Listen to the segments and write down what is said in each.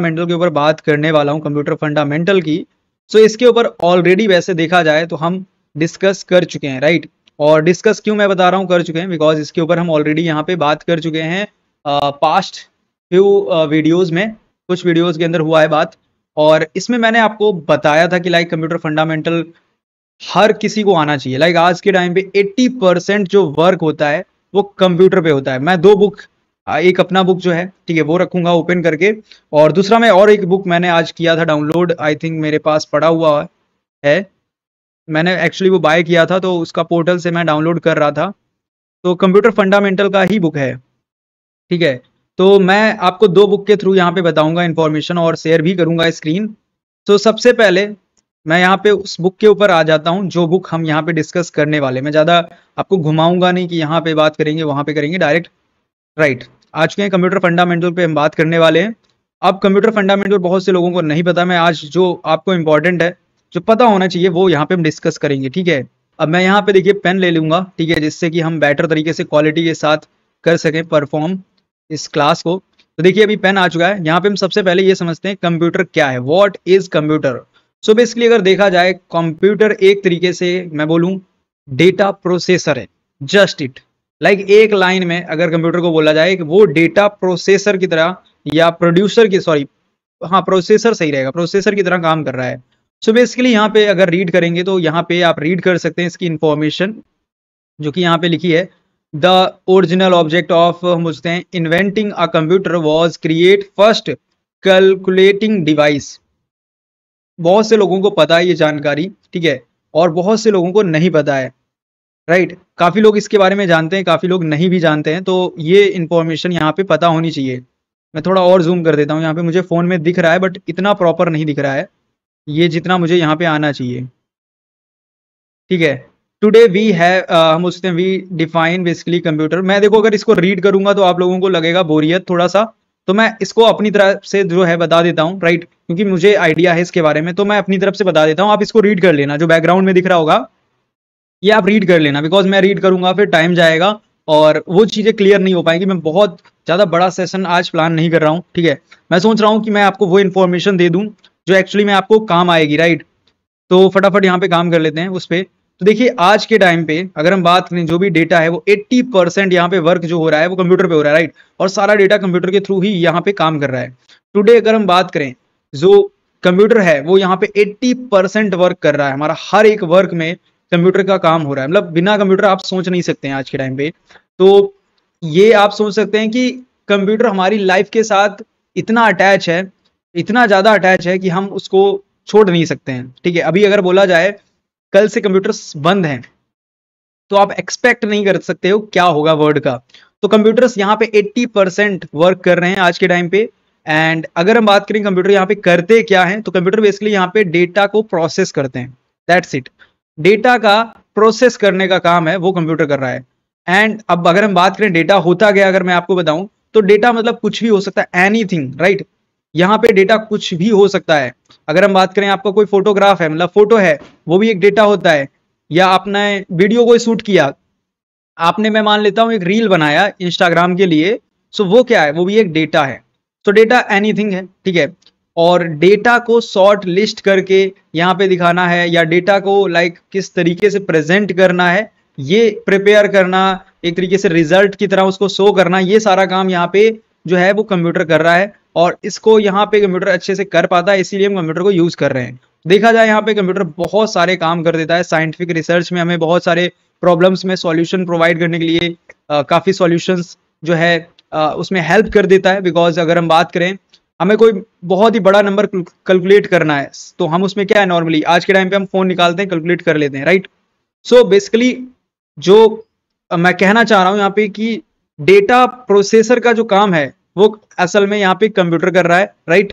Fundamental के ऊपर बात करने वाला हूँ, कंप्यूटर फंडामेंटल की। सो इसके ऊपर ऑलरेडी वैसे देखा जाए तो हम डिस्कस कर चुके हैं, राइट। और डिस्कस क्यों मैं बता रहा हूँ कर चुके हैं, बिकॉज इसके ऊपर हम ऑलरेडी यहाँ पे बात कर चुके हैं पास्ट फ्यू वीडियोज में, कुछ वीडियोज के अंदर हुआ है बात। और इसमें मैंने आपको बताया था कि लाइक कंप्यूटर फंडामेंटल हर किसी को आना चाहिए। लाइक आज के टाइम पे 80% जो वर्क होता है वो कंप्यूटर पे होता है। मैं दो बुक, एक अपना बुक जो है ठीक है वो रखूंगा ओपन करके, और दूसरा मैं और एक बुक मैंने आज किया था डाउनलोड, आई थिंक मेरे पास पड़ा हुआ है। मैंने एक्चुअली वो बाय किया था तो उसका पोर्टल से मैं डाउनलोड कर रहा था, तो कंप्यूटर फंडामेंटल का ही बुक है, ठीक है। तो मैं आपको दो बुक के थ्रू यहाँ पे बताऊंगा इन्फॉर्मेशन और शेयर भी करूंगा स्क्रीन। तो सबसे पहले मैं यहाँ पे उस बुक के ऊपर आ जाता हूँ जो बुक हम यहाँ पे डिस्कस करने वाले। मैं ज़्यादा आपको घुमाऊंगा नहीं कि यहाँ पे बात करेंगे वहाँ पे करेंगे, डायरेक्ट राइट आ चुके हैं। कंप्यूटर फंडामेंटल पे हम बात करने वाले हैं। अब कंप्यूटर फंडामेंटल बहुत से लोगों को नहीं पता, मैं आज जो आपको इंपॉर्टेंट है जो पता होना चाहिए वो यहाँ पे हम डिस्कस करेंगे, ठीक है। अब मैं यहाँ पे देखिए पेन ले लूंगा, ठीक है, जिससे कि हम बेटर तरीके से क्वालिटी के साथ कर सकें परफॉर्म इस क्लास को। तो देखिए अभी पेन आ चुका है। यहाँ पे हम सबसे पहले ये समझते हैं कंप्यूटर क्या है, what is computer. So basically अगर देखा जाए कंप्यूटर एक तरीके से मैं बोलूँ डेटा प्रोसेसर है, जस्ट इट। लाइक एक लाइन में अगर कंप्यूटर को बोला जाए कि वो डेटा प्रोसेसर की तरह या प्रोड्यूसर की, सॉरी हाँ प्रोसेसर सही रहेगा, प्रोसेसर की तरह काम कर रहा है। सो बेसिकली यहाँ पे अगर रीड करेंगे तो यहाँ पे आप रीड कर सकते हैं इसकी इंफॉर्मेशन जो कि यहाँ पे लिखी है। द ओरिजिनल ऑब्जेक्ट ऑफ हम बोलते हैं inventing a computer was create first calculating device. बहुत से लोगों को पता है ये जानकारी, ठीक है, और बहुत से लोगों को नहीं पता है, राइट। काफी लोग इसके बारे में जानते हैं, काफी लोग नहीं भी जानते हैं, तो ये इंफॉर्मेशन यहाँ पे पता होनी चाहिए। मैं थोड़ा और जूम कर देता हूँ, यहाँ पे मुझे फोन में दिख रहा है बट इतना प्रॉपर नहीं दिख रहा है ये जितना मुझे यहाँ पे आना चाहिए, ठीक है। टुडे वी हैव हम उसते हैं वी डिफाइन बेसिकली कंप्यूटर। मैं देखो अगर इसको रीड करूंगा तो आप लोगों को लगेगा बोरियत थोड़ा सा, तो मैं इसको अपनी तरफ से जो है बता देता हूँ, राइट, क्योंकि मुझे आइडिया है इसके बारे में, तो मैं अपनी तरफ से बता देता हूँ। आप इसको रीड कर लेना, जो बैकग्राउंड में दिख रहा होगा ये आप रीड कर लेना, बिकॉज मैं रीड करूंगा फिर टाइम जाएगा और वो चीज़ें क्लियर नहीं हो पाएंगी। मैं बहुत ज़्यादा बड़ा सेशन आज प्लान नहीं कर रहा हूँ, ठीक है। मैं सोच रहा हूँ कि मैं आपको वो इन्फॉर्मेशन दे दूँ जो एक्चुअली में आपको काम आएगी, राइट। तो फटाफट यहाँ पे काम कर लेते हैं उस पर। तो देखिए आज के टाइम पे अगर हम बात करें जो भी डेटा है वो 80% यहाँ पे वर्क जो हो रहा है वो कंप्यूटर पे हो रहा है, राइट। और सारा डेटा कंप्यूटर के थ्रू ही यहाँ पे काम कर रहा है। टुडे अगर हम बात करें जो कंप्यूटर है वो यहाँ पे 80% वर्क कर रहा है। हमारा हर एक वर्क में कंप्यूटर का काम हो रहा है, मतलब बिना कंप्यूटर आप सोच नहीं सकते हैं आज के टाइम पे। तो ये आप सोच सकते हैं कि कंप्यूटर हमारी लाइफ के साथ इतना अटैच है, इतना ज़्यादा अटैच है कि हम उसको छोड़ नहीं सकते हैं, ठीक है। अभी अगर बोला जाए कल से कंप्यूटर्स बंद हैं तो आप एक्सपेक्ट नहीं कर सकते हो क्या होगा वर्ल्ड का। तो कंप्यूटर्स यहाँ पे 80% वर्क कर रहे हैं आज के टाइम पे। एंड अगर हम बात करें कंप्यूटर यहाँ पे करते क्या हैं, तो कंप्यूटर बेसिकली यहाँ पे डेटा को प्रोसेस करते हैं, दैट्स इट। डेटा का प्रोसेस करने का काम है वो कंप्यूटर कर रहा है। एंड अब अगर हम बात करें डेटा होता गया, अगर मैं आपको बताऊं तो डेटा मतलब कुछ भी हो सकता है, एनीथिंग, राइट। यहाँ पे डेटा कुछ भी हो सकता है। अगर हम बात करें आपका कोई फोटोग्राफ है, मतलब फोटो है, वो भी एक डेटा होता है। या आपने वीडियो को शूट किया, आपने मैं मान लेता हूँ एक रील बनाया इंस्टाग्राम के लिए, सो वो क्या है, वो भी एक डेटा है। तो डेटा एनीथिंग है, ठीक है। और डेटा को शॉर्ट लिस्ट करके यहाँ पे दिखाना है या डेटा को लाइक किस तरीके से प्रेजेंट करना है, ये प्रिपेयर करना, एक तरीके से रिजल्ट की तरह उसको शो करना, ये सारा काम यहाँ पे जो है वो कंप्यूटर कर रहा है। और इसको यहाँ पे कंप्यूटर अच्छे से कर पाता है, इसीलिए हम कंप्यूटर को यूज कर रहे हैं। देखा जाए यहाँ पे कंप्यूटर बहुत सारे काम कर देता है। साइंटिफिक रिसर्च में हमें बहुत सारे प्रॉब्लम्स में सॉल्यूशन प्रोवाइड करने के लिए काफ़ी सॉल्यूशंस जो है उसमें हेल्प कर देता है। बिकॉज अगर हम बात करें हमें कोई बहुत ही बड़ा नंबर कैलकुलेट करना है तो हम उसमें क्या है, नॉर्मली आज के टाइम पे हम फोन निकालते हैं, कैलकुलेट कर लेते हैं, राइट। सो बेसिकली जो मैं कहना चाह रहा हूँ यहाँ पे कि डेटा प्रोसेसर का जो काम है वो असल में यहाँ पे कंप्यूटर कर रहा है, राइट।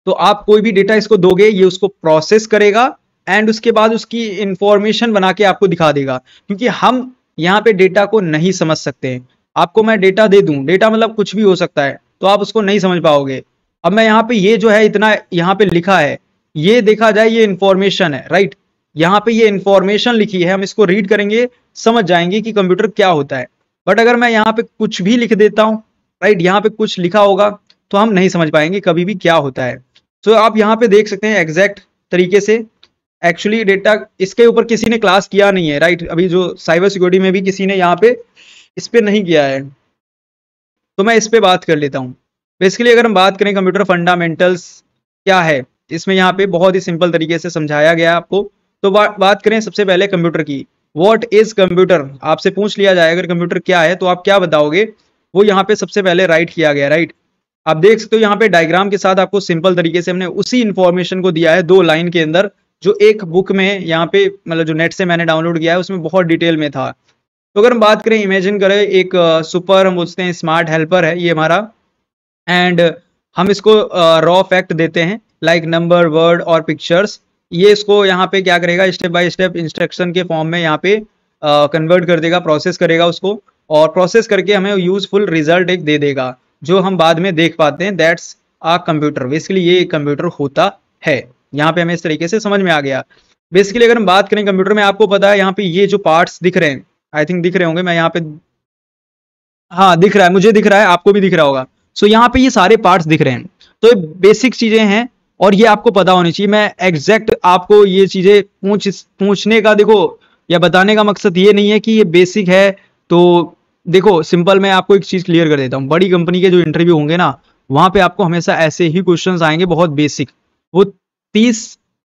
तो आप कोई भी डेटा इसको दोगे, ये उसको प्रोसेस करेगा एंड उसके बाद उसकी इंफॉर्मेशन बना के आपको दिखा देगा। क्योंकि हम यहाँ पे डेटा को नहीं समझ सकते हैं। आपको मैं डेटा दे दूं, डेटा मतलब कुछ भी हो सकता है, तो आप उसको नहीं समझ पाओगे। अब मैं यहाँ पे ये जो है इतना यहाँ पे लिखा है, ये देखा जाए ये इंफॉर्मेशन है, राइट। यहाँ पे ये इंफॉर्मेशन लिखी है, हम इसको रीड करेंगे समझ जाएंगे कि कंप्यूटर क्या होता है। बट अगर मैं यहाँ पे कुछ भी लिख देता हूँ, राइट, यहाँ पे कुछ लिखा होगा तो हम नहीं समझ पाएंगे कभी भी क्या होता है। तो आप यहाँ पे देख सकते हैं एग्जैक्ट तरीके से एक्चुअली डेटा इसके ऊपर किसी ने क्लास किया नहीं है, राइट। अभी जो साइबर सिक्योरिटी में भी किसी ने यहाँ पे इस पे नहीं किया है, तो मैं इस पे बात कर लेता हूँ। बेसिकली अगर हम बात करें कंप्यूटर फंडामेंटल्स क्या है, इसमें यहाँ पे बहुत ही सिंपल तरीके से समझाया गया है आपको। तो बात करें सबसे पहले कंप्यूटर की, व्हाट इज कंप्यूटर, आपसे पूछ लिया जाए अगर कंप्यूटर क्या है तो आप क्या बताओगे, वो यहाँ पे सबसे पहले राइट किया गया, राइट। आप देख सकते हो यहाँ पे डायग्राम के साथ आपको सिंपल तरीके से हमने उसी इंफॉर्मेशन को दिया है 2 लाइन के अंदर, जो एक बुक में यहाँ पे मतलब जो नेट से मैंने डाउनलोड किया है उसमें बहुत डिटेल में था। तो अगर हम बात करें, इमेजिन करें एक सुपर हम बोलते हैं स्मार्ट हेल्पर है ये हमारा, एंड हम इसको रॉ फैक्ट देते हैं लाइक नंबर, वर्ड और पिक्चर्स। ये इसको यहाँ पे क्या करेगा, स्टेप बाय स्टेप इंस्ट्रक्शन के फॉर्म में यहाँ पे कन्वर्ट कर देगा, प्रोसेस करेगा उसको, और प्रोसेस करके हमें यूजफुल रिजल्ट एक दे देगा जो हम बाद में देख पाते हैं। That's uh computer. बेसिकली ये एक कंप्यूटर होता है। यहाँ पे हमें इस तरीके से समझ में आ गया। बेसिकली अगर हम बात करें कंप्यूटर में, आपको पता है यहाँ पे ये जो पार्ट्स दिख रहे हैं, आई थिंक दिख रहे होंगे, मैं यहाँ पे, हाँ दिख रहा है, मुझे दिख रहा है, आपको भी दिख रहा होगा। सो यहाँ पे ये सारे पार्ट्स दिख रहे हैं, तो ये बेसिक चीजें हैं और ये आपको पता होनी चाहिए। मैं एग्जैक्ट आपको ये चीजें पूछने का देखो या बताने का मकसद ये नहीं है कि ये बेसिक है। तो देखो सिंपल मैं आपको एक चीज क्लियर कर देता हूँ, बड़ी कंपनी के जो इंटरव्यू होंगे ना, वहां पे आपको हमेशा ऐसे ही क्वेश्चंस आएंगे बहुत बेसिक। वो 30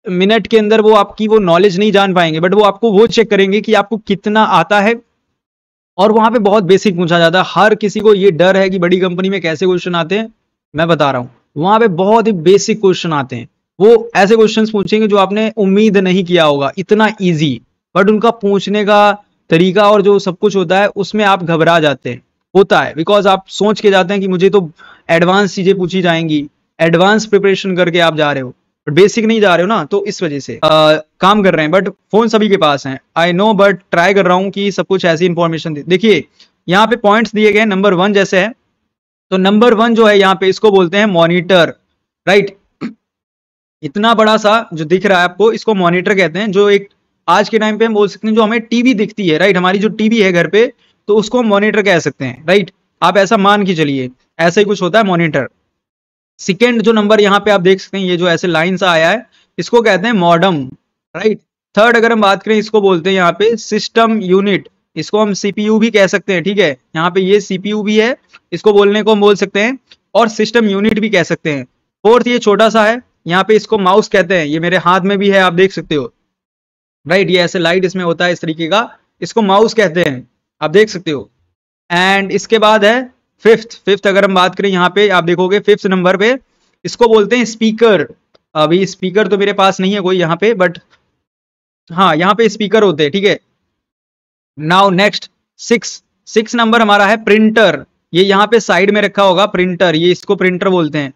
मिनट के अंदर वो आपकी वो नॉलेज नहीं जान पाएंगे, बट वो आपको वो चेक करेंगे कि आपको कितना आता है, और वहां पे बहुत बेसिक पूछा जाता है। हर किसी को ये डर है कि बड़ी कंपनी में कैसे क्वेश्चन आते हैं, मैं बता रहा हूँ, वहां पे बहुत ही बेसिक क्वेश्चन आते हैं। वो ऐसे क्वेश्चंस पूछेंगे जो आपने उम्मीद नहीं किया होगा, इतना इजी, बट उनका पूछने का तरीका और जो सब कुछ होता है उसमें आप घबरा जाते हैं, होता है, बिकॉज आप सोच के जाते हैं कि मुझे तो एडवांस चीजें पूछी जाएंगी, एडवांस प्रिपरेशन करके आप जा रहे हो, बट बेसिक नहीं जा रहे हो ना, तो इस वजह से काम कर रहे हैं। बट फोन सभी के पास हैं, आई नो, बट ट्राई कर रहा हूं कि सब कुछ ऐसी इंफॉर्मेशन दे। देखिए यहाँ पे पॉइंट्स दिए गए, नंबर 1 जैसे है, तो नंबर 1 जो है यहाँ पे इसको बोलते हैं मॉनिटर, राइट। इतना बड़ा सा जो दिख रहा है आपको, इसको मॉनिटर कहते हैं। जो एक आज के टाइम पे हम बोल सकते हैं जो हमें टीवी दिखती है, राइट, हमारी जो टीवी है घर पे, तो उसको हम मॉनिटर कह सकते हैं, राइट। आप ऐसा मान के चलिए, ऐसा ही कुछ होता है मॉनिटर। सेकेंड जो नंबर यहाँ पे आप देख सकते हैं, ये जो ऐसे लाइन सा आया है, इसको कहते हैं मॉडम, राइट। थर्ड अगर हम बात करें, इसको बोलते हैं यहाँ पे सिस्टम यूनिट, इसको हम सीपीयू भी कह सकते हैं, ठीक है। यहाँ पे ये सीपीयू भी है, इसको बोलने को हम बोल सकते हैं, और सिस्टम यूनिट भी कह सकते हैं। फोर्थ ये छोटा सा है, यहाँ पे इसको माउस कहते हैं, ये मेरे हाथ में भी है, आप देख सकते हो, राइट। ये ऐसे लाइट इसमें होता है इस तरीके का, इसको माउस कहते हैं, आप देख सकते हो। एंड इसके बाद है फिफ्थ अगर हम बात करें, यहाँ पे आप देखोगे 5th नंबर पे इसको बोलते हैं स्पीकर। अभी स्पीकर तो मेरे पास नहीं है कोई यहाँ पे, बट हाँ यहाँ पे स्पीकर होते हैं, ठीक है। नाउ नेक्स्ट 6 नंबर हमारा है प्रिंटर, ये यहाँ पे साइड में रखा होगा प्रिंटर, ये इसको प्रिंटर बोलते हैं।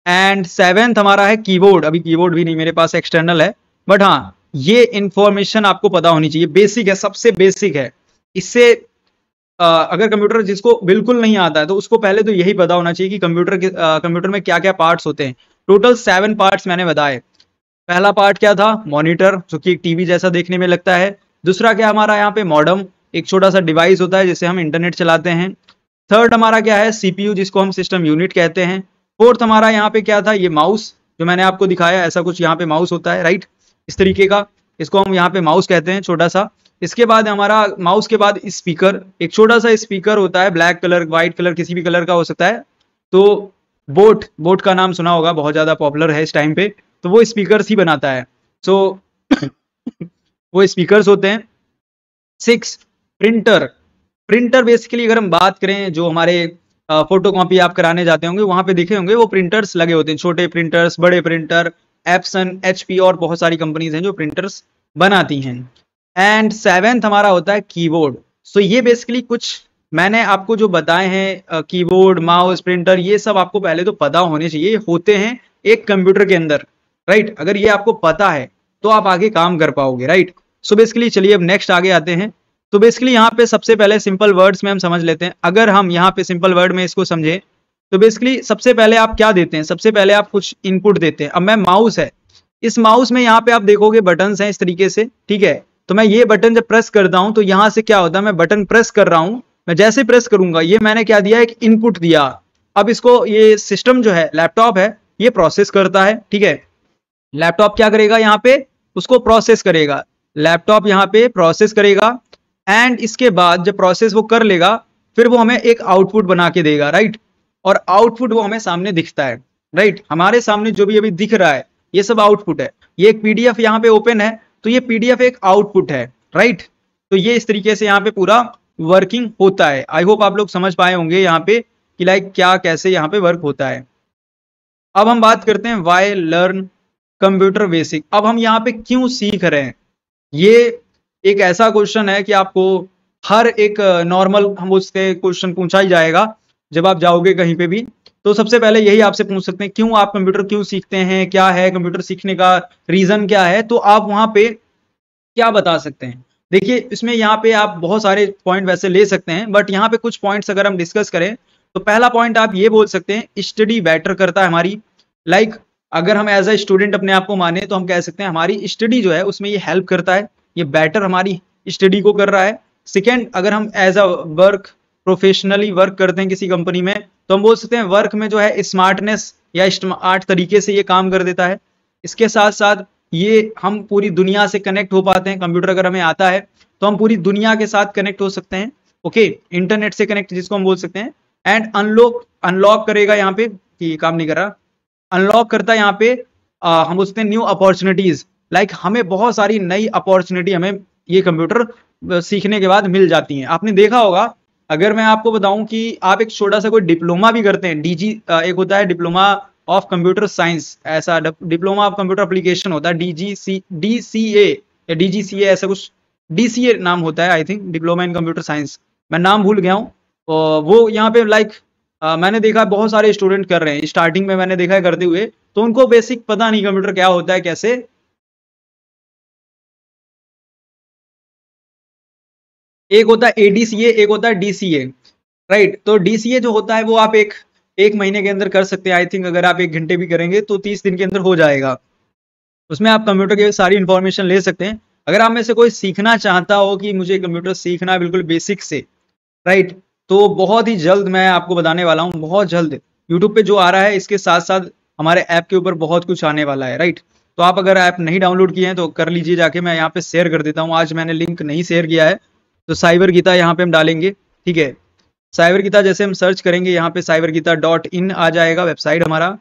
एंड 7th हमारा है कीबोर्ड, अभी कीबोर्ड भी नहीं मेरे पास, एक्सटर्नल है, बट हाँ ये इंफॉर्मेशन आपको पता होनी चाहिए, बेसिक है, सबसे बेसिक है। इससे अगर कंप्यूटर जिसको बिल्कुल नहीं आता है तो उसको पहले तो यही पता होना चाहिए कि कंप्यूटर में क्या क्या पार्ट्स होते हैं। टोटल 7 पार्ट्स मैंने बताए। पहला पार्ट क्या था, मॉनिटर, जो कि एक टीवी जैसा देखने में लगता है। दूसरा क्या हमारा यहाँ पे मॉडेम, एक छोटा सा डिवाइस होता है जिससे हम इंटरनेट चलाते हैं। थर्ड हमारा क्या है, सीपीयू, जिसको हम सिस्टम यूनिट कहते हैं। फोर्थ हमारा यहाँ पे क्या था, ये माउस, जो मैंने आपको दिखाया, ऐसा कुछ यहाँ पे माउस होता है, राइट, इस तरीके का, इसको हम यहाँ पे माउस कहते हैं, छोटा सा। इसके बाद हमारा माउस के बाद स्पीकर, एक छोटा सा स्पीकर होता है, ब्लैक कलर, व्हाइट कलर, किसी भी कलर का हो सकता है। तो बोट का नाम सुना होगा, बहुत ज्यादा पॉपुलर है इस टाइम पे, तो वो स्पीकर्स ही बनाता है। सो वो स्पीकर्स होते हैं। 6 प्रिंटर बेसिकली अगर हम बात करें, जो हमारे फोटो कॉपी आप कराने जाते होंगे वहां पे देखे होंगे वो प्रिंटर्स लगे होते हैं, छोटे प्रिंटर्स, बड़े प्रिंटर, एप्सन, एचपी और बहुत सारी कंपनीज हैं जो प्रिंटर्स बनाती हैं। एंड 7th हमारा होता है कीबोर्ड। सो ये बेसिकली कुछ मैंने आपको जो बताए हैं, कीबोर्ड, माउस, प्रिंटर, ये सब आपको पहले तो पता होने चाहिए, होते हैं एक कंप्यूटर के अंदर, राइट। अगर ये आपको पता है तो आप आगे काम कर पाओगे, राइट। सो बेसिकली चलिए अब नेक्स्ट आगे आते हैं। तो बेसिकली यहाँ पे सबसे पहले सिंपल वर्ड्स में हम समझ लेते हैं। अगर हम यहाँ पे सिंपल वर्ड में इसको समझें तो बेसिकली सबसे पहले आप क्या देते हैं, सबसे पहले आप कुछ इनपुट देते हैं। अब मैं माउस है, इस माउस में यहाँ पे आप देखोगे बटन्स हैं इस तरीके से, ठीक है। तो मैं ये बटन जब प्रेस करता हूं तो यहां से क्या होता है, मैं बटन प्रेस कर रहा हूं, मैं जैसे प्रेस करूंगा, ये मैंने क्या दिया, एक इनपुट दिया, अब इसको ये सिस्टम जो है लैपटॉप है ये प्रोसेस करता है, ठीक है। लैपटॉप क्या करेगा यहाँ पे, उसको प्रोसेस करेगा, लैपटॉप यहाँ पे प्रोसेस करेगा एंड इसके बाद जब प्रोसेस वो कर लेगा फिर वो हमें एक आउटपुट बना के देगा, राइट। और आउटपुट वो हमें सामने दिखता है, राइट। हमारे सामने जो भी अभी दिख रहा है ये सब आउटपुट है। ये एक पीडीएफ यहाँ पे ओपन है तो ये पीडीएफ एक आउटपुट है, राइट। तो ये इस तरीके से यहाँ पे पूरा वर्किंग होता है। आई होप आप लोग समझ पाए होंगे यहाँ पे कि लाइक क्या कैसे यहाँ पे वर्क होता है। अब हम बात करते हैं वाई लर्न कंप्यूटर बेसिक। अब हम यहाँ पे क्यों सीख रहे हैं, ये एक ऐसा क्वेश्चन है कि आपको हर एक नॉर्मल हम उससे क्वेश्चन पूछा ही जाएगा जब आप जाओगे कहीं पे भी। तो सबसे पहले यही आपसे पूछ सकते हैं क्यों आप कंप्यूटर क्यों सीखते हैं, क्या है कंप्यूटर सीखने का रीजन क्या है, तो आप वहां पे क्या बता सकते हैं। देखिए इसमें यहाँ पे आप बहुत सारे पॉइंट वैसे ले सकते हैं बट यहाँ पे कुछ पॉइंट्स अगर हम डिस्कस करें तो पहला पॉइंट आप ये बोल सकते हैं स्टडी बेटर करता है हमारी। लाइक अगर हम एज अ स्टूडेंट अपने आप को माने तो हम कह सकते हैं हमारी स्टडी जो है उसमें ये हेल्प करता है, ये बेटर हमारी स्टडी को कर रहा है। सेकेंड, अगर हम as a work professionally work करते हैं किसी कंपनी में तो हम बोल सकते हैं वर्क में जो है स्मार्टनेस या स्मार्ट तरीके से ये काम कर देता है। इसके साथ साथ ये हम पूरी दुनिया से कनेक्ट हो पाते हैं, कंप्यूटर अगर हमें आता है तो हम पूरी दुनिया के साथ कनेक्ट हो सकते हैं, ओके, इंटरनेट से कनेक्ट जिसको हम बोल सकते हैं। एंड अनलॉक अनलॉक करेगा यहाँ पे कि काम नहीं कर रहा, अनलॉक करता है यहाँ पे हम बोलते हैं न्यू अपॉर्चुनिटीज। लाइक हमें बहुत सारी नई अपॉर्चुनिटी हमें ये कंप्यूटर सीखने के बाद मिल जाती हैं। आपने देखा होगा, अगर मैं आपको बताऊं कि आप एक छोटा सा कोई डिप्लोमा भी करते हैं, एक होता है डिप्लोमा ऑफ कंप्यूटर साइंस, ऐसा डिप्लोमा ऑफ कंप्यूटर एप्लीकेशन होता है डीसीए या डीजीसीए ऐसा कुछ, डीसीए नाम होता है I think, diploma in computer science, मैं नाम भूल गया हूँ। वो यहाँ पे लाइक मैंने देखा बहुत सारे स्टूडेंट कर रहे हैं, स्टार्टिंग में मैंने देखा है करते हुए, तो उनको बेसिक पता नहीं कंप्यूटर क्या होता है कैसे। एक होता है एडीसीए, एक होता है डीसीए, राइट। तो डीसीए जो होता है वो आप एक एक महीने के अंदर कर सकते हैं आई थिंक, अगर आप 1 घंटे भी करेंगे तो 30 दिन के अंदर हो जाएगा। उसमें आप कंप्यूटर की सारी इंफॉर्मेशन ले सकते हैं। अगर आप में से कोई सीखना चाहता हो कि मुझे कंप्यूटर सीखना है बिल्कुल बेसिक से, राइट, तो बहुत ही जल्द मैं आपको बताने वाला हूँ, बहुत जल्द यूट्यूब पे जो आ रहा है इसके साथ साथ हमारे ऐप के ऊपर बहुत कुछ आने वाला है, राइट। तो आप अगर ऐप नहीं डाउनलोड किए हैं तो कर लीजिए जाके, मैं यहाँ पे शेयर कर देता हूँ। आज मैंने लिंक नहीं शेयर किया है तो साइबर गीता यहाँ पे हम डालेंगे, ठीक है। साइबर गीता जैसे हम सर्च करेंगे यहाँ पे साइबर गीता .in आ जाएगा वेबसाइट हमारा,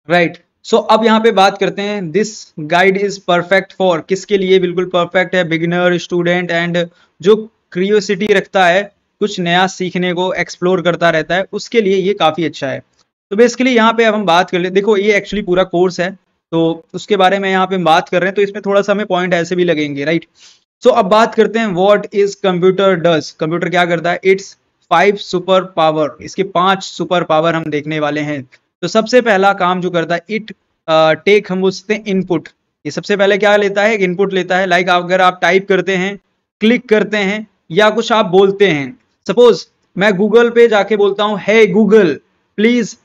राइट। सो अब यहाँ पे बात करते हैं this guide is perfect for, किसके लिए बिल्कुल परफेक्ट है, बिगिनर, स्टूडेंट एंड जो क्यूरियोसिटी रखता है, कुछ नया सीखने को एक्सप्लोर करता रहता है, उसके लिए ये काफ़ी अच्छा है। तो बेसिकली यहाँ पे अब हम बात कर ले, देखो ये एक्चुअली पूरा कोर्स है तो उसके बारे में यहाँ पे हम बात कर रहे हैं तो इसमें थोड़ा सा हमें पॉइंट ऐसे भी लगेंगे, राइट। सो अब बात करते हैं what is computer does, computer क्या करता है। इट्स 5 सुपर पावर, इसके 5 सुपर पावर हम देखने वाले हैं। तो सबसे पहला काम जो करता है, इट टेक हम बोलते हैं इनपुट, ये सबसे पहले क्या लेता है, इनपुट लेता है। लाइक अगर आप टाइप करते हैं, क्लिक करते हैं या कुछ आप बोलते हैं, सपोज मैं गूगल पे जाके बोलता हूँ hey Google please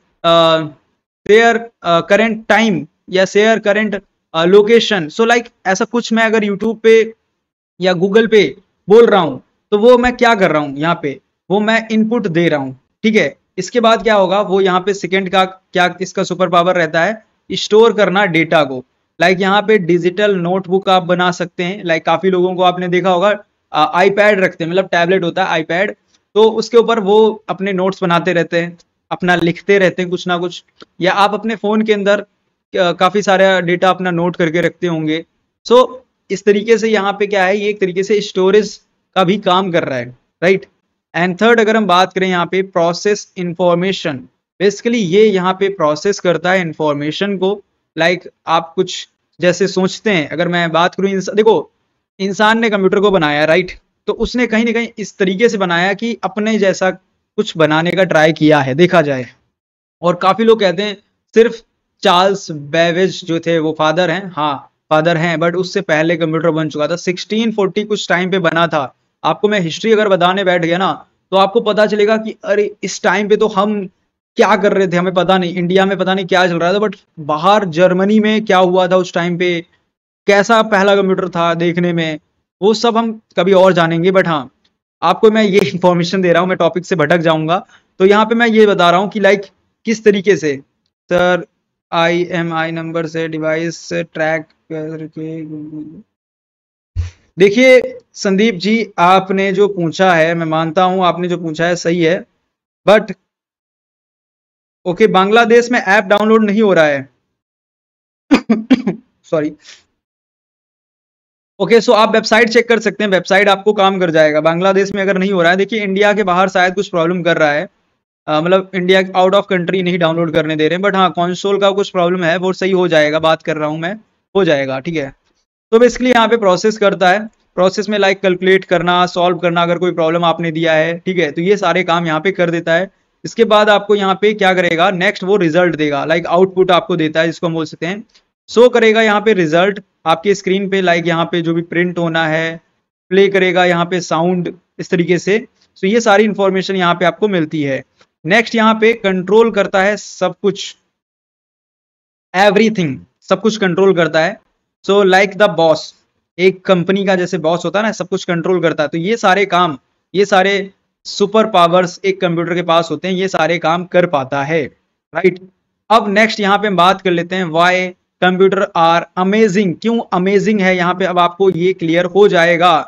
share current time या share current location, so like ऐसा कुछ मैं अगर यूट्यूब पे या गूगल पे बोल रहा हूं तो वो मैं क्या कर रहा हूं यहाँ पे, वो मैं इनपुट दे रहा हूं, ठीक है। इसके बाद क्या होगा, वो यहाँ पे सेकंड का क्या इसका सुपर पावर रहता है, स्टोर करना डेटा को। लाइक यहाँ पे डिजिटल नोटबुक आप बना सकते हैं। लाइक काफी लोगों को आपने देखा होगा आईपैड रखते हैं, मतलब टैबलेट होता है आईपैड, तो उसके ऊपर वो अपने नोट्स बनाते रहते हैं, अपना लिखते रहते हैं कुछ ना कुछ, या आप अपने फोन के अंदर काफी सारा डेटा अपना नोट करके रखते होंगे। सो इस तरीके से यहाँ पे क्या है, ये एक तरीके से स्टोरेज का भी काम कर रहा है, राइट। एंड थर्ड अगर हम बात करें यहाँ पे प्रोसेस इंफॉर्मेशन, बेसिकली ये यहाँ पे प्रोसेस करता है इंफॉर्मेशन को। लाइक आप कुछ जैसे सोचते हैं, अगर मैं बात करूँ देखो इंसान ने कंप्यूटर को बनाया, राइट, तो उसने कहीं ना कहीं इस तरीके से बनाया कि अपने जैसा कुछ बनाने का ट्राई किया है देखा जाए। और काफी लोग कहते हैं सिर्फ चार्ल्स बेबेज जो थे वो फादर हैं, हाँ फादर हैं, बट उससे पहले कंप्यूटर बन चुका था, 1640 कुछ टाइम पे बना था। आपको मैं हिस्ट्री अगर बताने बैठ गया ना तो आपको पता चलेगा कि अरे इस टाइम पे तो हम क्या कर रहे थे हमें पता नहीं, इंडिया में पता नहीं क्या चल रहा था, बट बाहर जर्मनी में क्या हुआ था उस टाइम पे, कैसा पहला कंप्यूटर था देखने में, वो सब हम कभी और जानेंगे। बट हाँ आपको मैं ये इन्फॉर्मेशन दे रहा हूँ, मैं टॉपिक से भटक जाऊंगा तो यहाँ पे मैं ये बता रहा हूँ कि लाइक किस तरीके से सर IMI नंबर से डिवाइस से ट्रैक करके। देखिए संदीप जी, आपने जो पूछा है, मैं मानता हूं आपने जो पूछा है सही है, बट ओके, बांग्लादेश में ऐप डाउनलोड नहीं हो रहा है। सॉरी। ओके, सो आप वेबसाइट चेक कर सकते हैं, वेबसाइट आपको काम कर जाएगा। बांग्लादेश में अगर नहीं हो रहा है, देखिए इंडिया के बाहर शायद कुछ प्रॉब्लम कर रहा है, मतलब इंडिया आउट ऑफ कंट्री नहीं डाउनलोड करने दे रहे हैं, बट हाँ कंसोल का कुछ प्रॉब्लम है, वो सही हो जाएगा, बात कर रहा हूँ मैं, हो जाएगा, ठीक है। तो बेसिकली यहाँ पे प्रोसेस करता है, प्रोसेस में लाइक कैलकुलेट करना, सॉल्व करना, अगर कोई प्रॉब्लम आपने दिया है, ठीक है, तो ये सारे काम यहाँ पे कर देता है। इसके बाद आपको यहाँ पे क्या करेगा, नेक्स्ट वो रिजल्ट देगा, लाइक आउटपुट आपको देता है, जिसको हम बोल सकते हैं शो करेगा यहाँ पे रिजल्ट आपके स्क्रीन पे, लाइक यहाँ पे जो भी प्रिंट होना है, प्ले करेगा यहाँ पे साउंड, इस तरीके से। तो ये सारी इंफॉर्मेशन यहाँ पे आपको मिलती है। नेक्स्ट यहाँ पे कंट्रोल करता है सब कुछ, एवरीथिंग, सब कुछ कंट्रोल करता है। सो लाइक द बॉस, एक कंपनी का जैसे बॉस होता है ना, सब कुछ कंट्रोल करता है। तो ये सारे काम, ये सारे सुपर पावर्स एक कंप्यूटर के पास होते हैं, ये सारे काम कर पाता है, राइट। अब नेक्स्ट यहाँ पे हम बात कर लेते हैं व्हाई कंप्यूटर आर अमेजिंग, क्यों अमेजिंग है यहाँ पे, अब आपको ये क्लियर हो जाएगा,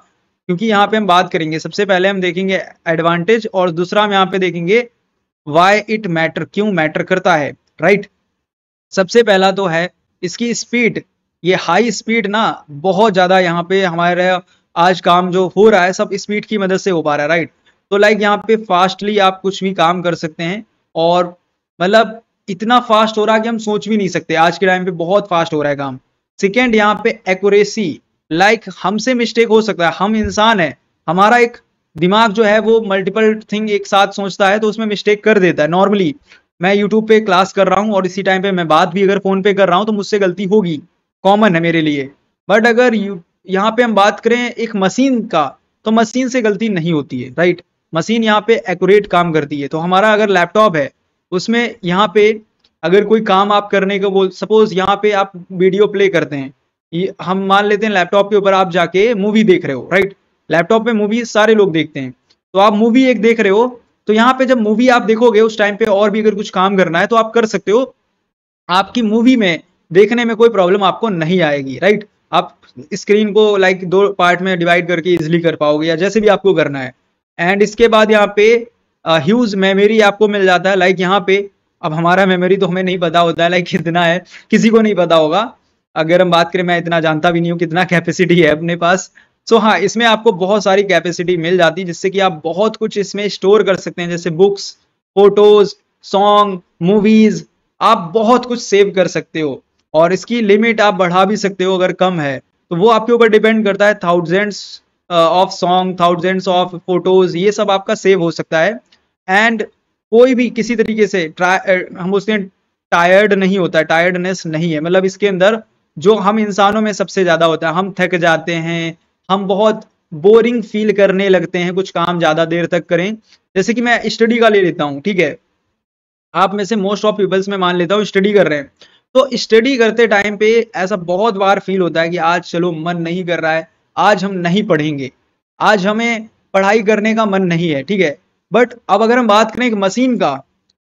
क्योंकि यहाँ पे हम बात करेंगे, सबसे पहले हम देखेंगे एडवांटेज, और दूसरा हम यहाँ पे देखेंगे व्हाई इट मैटर, क्यों मैटर करता है, राइट। सबसे पहला तो है इसकी स्पीड, ये हाई स्पीड ना, बहुत ज्यादा यहाँ पे हमारे आज काम जो हो रहा है सब स्पीड की मदद से हो पा रहा है, राइट। तो लाइक यहाँ पे फास्टली आप कुछ भी काम कर सकते हैं, और मतलब इतना फास्ट हो रहा है कि हम सोच भी नहीं सकते, आज के टाइम पे बहुत फास्ट हो रहा है काम। सेकेंड यहाँ पे एक्यूरेसी, लाइक हमसे मिस्टेक हो सकता है, हम इंसान है, हमारा एक दिमाग जो है वो मल्टीपल थिंग एक साथ सोचता है, तो उसमें मिस्टेक कर देता है नॉर्मली। मैं यूट्यूब पे क्लास कर रहा हूँ और इसी टाइम पे मैं बात भी अगर फोन पे कर रहा हूँ, तो मुझसे गलती होगी, कॉमन है मेरे लिए। बट अगर यहाँ पे हम बात करें एक मशीन का, तो मशीन से गलती नहीं होती है, राइट। मशीन यहाँ पे एक्यूरेट काम करती है। तो हमारा अगर लैपटॉप है, उसमें यहाँ पे अगर कोई काम आप करने को बोल, सपोज यहाँ पे आप वीडियो प्ले करते हैं, ये हम मान लेते हैं लैपटॉप के ऊपर आप जाके मूवी देख रहे हो, राइट। लैपटॉप पे मूवी सारे लोग देखते हैं, तो आप मूवी एक देख रहे हो, तो यहाँ पे जब मूवी आप देखोगे उस टाइम पे और भी अगर कुछ काम करना है तो आप कर सकते हो, आपकी मूवी में देखने में कोई प्रॉब्लम आपको नहीं आएगी, राइट। आप स्क्रीन को लाइक दो पार्ट में डिवाइड करके इजिली कर पाओगे, या जैसे भी आपको करना है। एंड इसके बाद यहाँ पे ह्यूज मेमोरी आपको मिल जाता है, लाइक यहाँ पे अब हमारा मेमोरी तो हमें नहीं पता होता है लाइक कितना है, किसी को नहीं पता होगा। अगर हम बात करें, मैं इतना जानता भी नहीं हूँ कितना कैपेसिटी है अपने पास। सो हाँ, इसमें आपको बहुत सारी कैपेसिटी मिल जाती है, जिससे कि आप बहुत कुछ इसमें स्टोर कर सकते हैं, जैसे बुक्स, फोटोज, सॉन्ग, मूवीज, आप बहुत कुछ सेव कर सकते हो। और इसकी लिमिट आप बढ़ा भी सकते हो, अगर कम है तो वो आपके ऊपर डिपेंड करता है। Thousands of song, thousands of photos, ये सब आपका सेव हो सकता है। एंड कोई भी किसी तरीके से हम बोलते हैं टायर्ड नहीं होता है, टायर्डनेस नहीं है, मतलब इसके अंदर जो हम इंसानों में सबसे ज्यादा होता है, हम थक जाते हैं, हम बहुत बोरिंग फील करने लगते हैं कुछ काम ज्यादा देर तक करें। जैसे कि मैं स्टडी का ले लेता हूँ, ठीक है, आप में से मोस्ट ऑफ पीपल्स में मान लेता हूँ स्टडी कर रहे हैं, तो स्टडी करते टाइम पे ऐसा बहुत बार फील होता है कि आज चलो मन नहीं कर रहा है, आज हम नहीं पढ़ेंगे, आज हमें पढ़ाई करने का मन नहीं है, ठीक है। बट अब अगर हम बात करें एक मशीन का,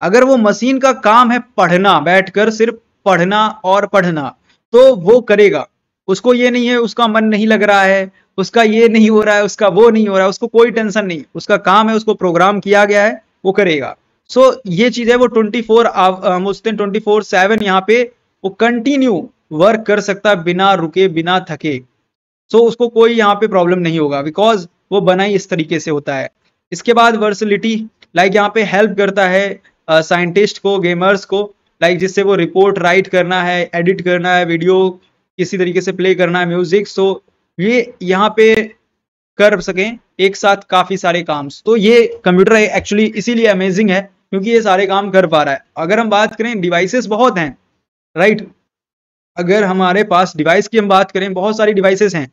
अगर वो मशीन का काम है पढ़ना, बैठकर सिर्फ पढ़ना और पढ़ना, तो वो करेगा। उसको ये नहीं है उसका मन नहीं लग रहा है, उसका ये नहीं हो रहा है, उसका वो नहीं हो रहा है, उसको कोई टेंशन नहीं, उसका काम है, उसको प्रोग्राम किया गया है, वो करेगा। सो ये चीज है, वो 24/7 यहाँ पे वो कंटिन्यू वर्क कर सकता है, बिना रुके बिना थके। सो उसको कोई यहाँ पे प्रॉब्लम नहीं होगा, बिकॉज वो बना ही इस तरीके से होता है। इसके बाद वर्सलिटी, लाइक यहाँ पे हेल्प करता है साइंटिस्ट को, गेमर्स को, लाइक जिससे वो रिपोर्ट राइट करना है, एडिट करना है, वीडियो किसी तरीके से प्ले करना है, म्यूजिक, सो ये यहाँ पे कर सकें एक साथ काफी सारे काम। तो ये कंप्यूटर एक्चुअली इसीलिए अमेजिंग है, क्योंकि ये सारे काम कर पा रहा है। अगर हम बात करें, डिवाइसेस बहुत हैं, राइट। अगर हमारे पास डिवाइस की हम बात करें, बहुत सारी डिवाइसेस हैं,